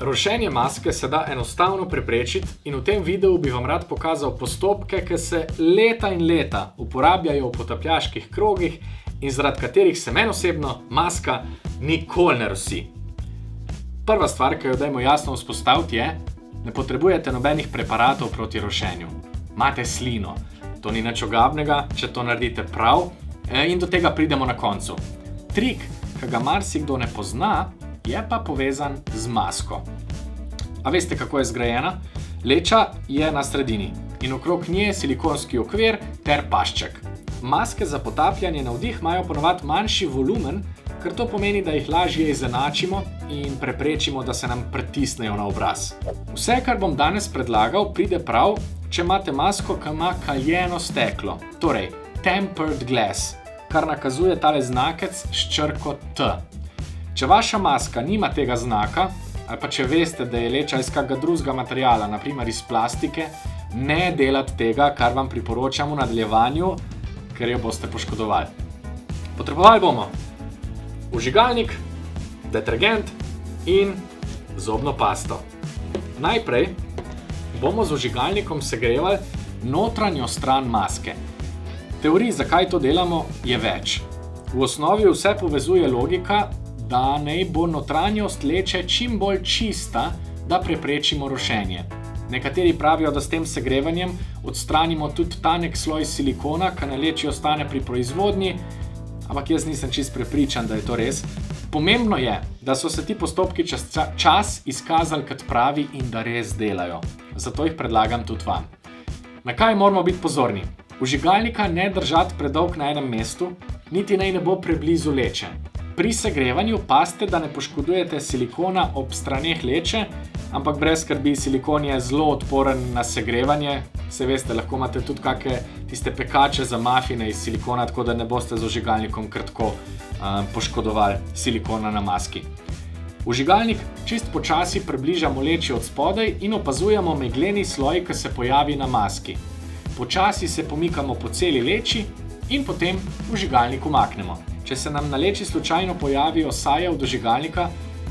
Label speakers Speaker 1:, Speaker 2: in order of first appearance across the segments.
Speaker 1: Rošenje maske se da enostavno preprečiti in v tem videu bi vam rad pokazal postopke, ki se leta in leta uporabljajo v potapljaških krogih in zaradi katerih se meni osebno maska nikoli ne rosi. Prva stvar, ki jo dajmo jasno vzpostaviti je, ne potrebujete nobenih preparatov proti rošenju. Imate slino, to ni nič ogabnega, če to naredite prav, in do tega pridemo na koncu. Trik, ki ga marsikdo ne pozna, je pa povezan z masko. A veste, kako je zgrajena? Leča je na sredini in okrog nje je silikonski okvir ter pašček. Maske za potapljanje na vdih imajo ponavadi manjši volumen, ker to pomeni, da jih lažje izenačimo in preprečimo, da se nam pritisnejo na obraz. Vse, kar bom danes predlagal, pride prav, če imate masko, ki ima kaljeno steklo, torej tempered glass, kar nakazuje tale znakec s črko T. Če vaša maska nima tega znaka, ali pa če veste, da je leča iz kakega drugega materiala, naprimer iz plastike, ne delati tega, kar vam priporočam v nadaljevanju, ker jo boste poškodovali. Potrebovali bomo vžigalnik, detergent in zobno pasto. Najprej bomo z vžigalnikom segrevali notranjo stran maske. Teorij, zakaj to delamo, je več. V osnovi vse povezuje logika, da naj bo notranjost leče čim bolj čista, da preprečimo rošenje. Nekateri pravijo, da s tem segrevanjem odstranimo tudi tanek sloj silikona, ki na leči ostane pri proizvodnji, ampak jaz nisem čisto prepričan, da je to res. Pomembno je, da so se ti postopki čez čas izkazali kot pravi in da res delajo. Zato jih predlagam tudi vam. Na kaj moramo biti pozorni? Vžigalnika ne držati predolg na enem mestu, niti naj ne bo preblizu leče. Pri segrevanju pazite, da ne poškodujete silikona ob straneh leče, ampak brez skrbi, silikon je zelo odporen na segrevanje. Se veste, lahko imate tudi kakšne tiste pekače za mafine iz silikona, tako da ne boste z vžigalnikom kar tako poškodovali silikona na maski. Vžigalnik čist počasi približamo leči od spodaj in opazujemo megleni sloj, ki se pojavi na maski. Počasi se pomikamo po celi leči in potem vžigalnik umaknemo. Če se nam na leči slučajno pojavijo saje od vžigalnika,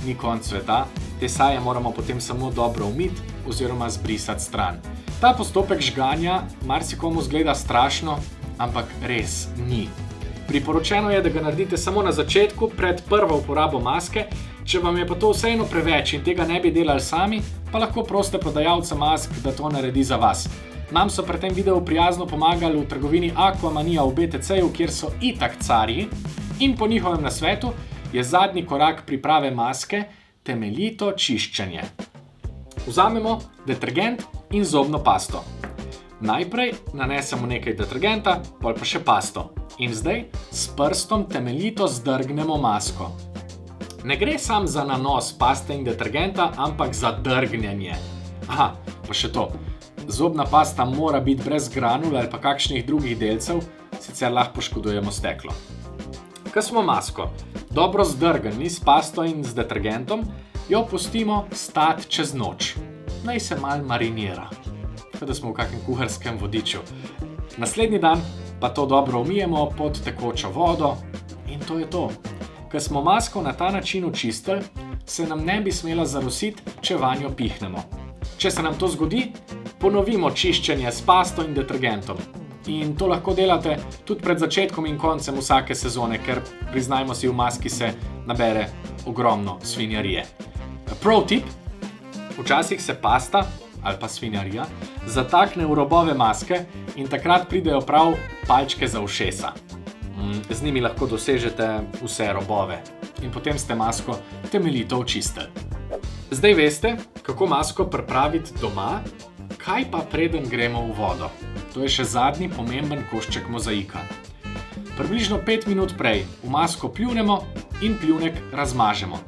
Speaker 1: ni konc sveta, te saje moramo potem samo dobro umiti oziroma zbrisati stran. Ta postopek žganja marsikomu zgleda strašno, ampak res ni. Priporočeno je, da ga naredite samo na začetku, pred prvo uporabo maske, če vam je pa to vseeno preveč in tega ne bi delali sami, pa lahko prosite prodajalca mask, da to naredi za vas. Nam so pri tem videu prijazno pomagali v trgovini Aquamania v BTC-ju, kjer so itak carji, in po njihovem nasvetu je zadnji korak priprave maske temeljito čiščenje. Vzamemo detergent in zobno pasto. Najprej nanesemo nekaj detergenta, pol pa še pasto. In zdaj s prstom temeljito zdrgnemo masko. Ne gre sam za nanos paste in detergenta, ampak za drgnjenje. Aha, pa še to. Zobna pasta mora biti brez granul ali pa kakšnih drugih delcev, sicer lahko poškodujemo steklo. Ko smo masko dobro zdrgnili s pasto in z detergentom, jo pustimo stati čez noč. Naj se malo marinira, kot da smo v kakšnem kuharskem vodiču. Naslednji dan pa to dobro umijemo pod tekočo vodo in to je to. Ko smo masko na ta način očistili, se nam ne bi smela zarositi, če vanjo pihnemo. Če se nam to zgodi, ponovimo čiščenje s pasto in detergentom. In to lahko delate tudi pred začetkom in koncem vsake sezone, ker priznajmo si, v maski se nabere ogromno svinjarije. Pro tip, včasih se pasta ali pa svinjarija zatakne v robove maske in takrat pridejo prav palčke za ušesa. Z njimi lahko dosežete vse robove in potem ste masko temeljito očistili. Zdaj veste, kako masko pripraviti doma, kaj pa preden gremo v vodo. To je še zadnji pomemben košček mozaika. Približno 5 minut prej v masko pljunemo in pljunek razmažemo.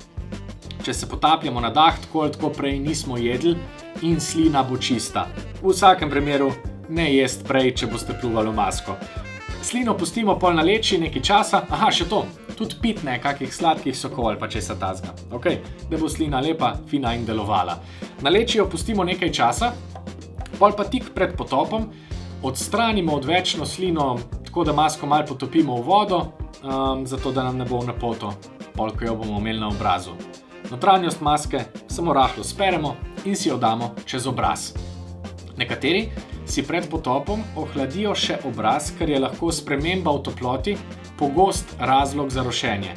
Speaker 1: Če se potapljamo na dah, tako ali tako prej nismo jedli in slina bo čista. V vsakem primeru ne jest prej, če boste pljuvali v masko. Slino pustimo pol na leči nekaj časa, aha, še to, tudi pitne kakih sladkih sokov ali pa česa tazga. Ok, da bo slina lepa, fina in delovala. Na leči jo pustimo nekaj časa, pol pa tik pred potopom odstranimo odvečno slino, tako da masko malo potopimo v vodo, zato da nam ne bo v napoto, pol ko jo bomo imeli na obrazu. Notranjost maske samo rahlo speremo in si jo damo čez obraz. Nekateri si pred potopom ohladijo še obraz, ker je lahko sprememba v toploti pogost razlog za rošenje.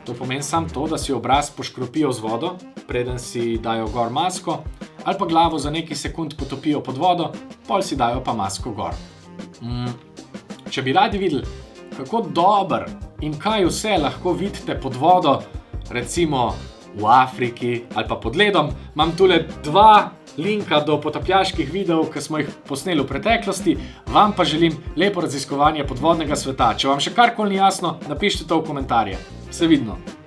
Speaker 1: To pomeni samo to, da si obraz poškropijo z vodo, preden si dajo gor masko, ali pa glavo za nekaj sekund potopijo pod vodo, pol si dajo pa masko gor. Če bi radi videli, kako dober in kaj vse lahko vidite pod vodo, recimo v Afriki ali pa pod ledom, imam tule 2 linka do potapljaških videov, ki smo jih posneli v preteklosti, vam pa želim lepo raziskovanje podvodnega sveta. Če vam še karkoli ni jasno, napišite to v komentarje. Se vidno!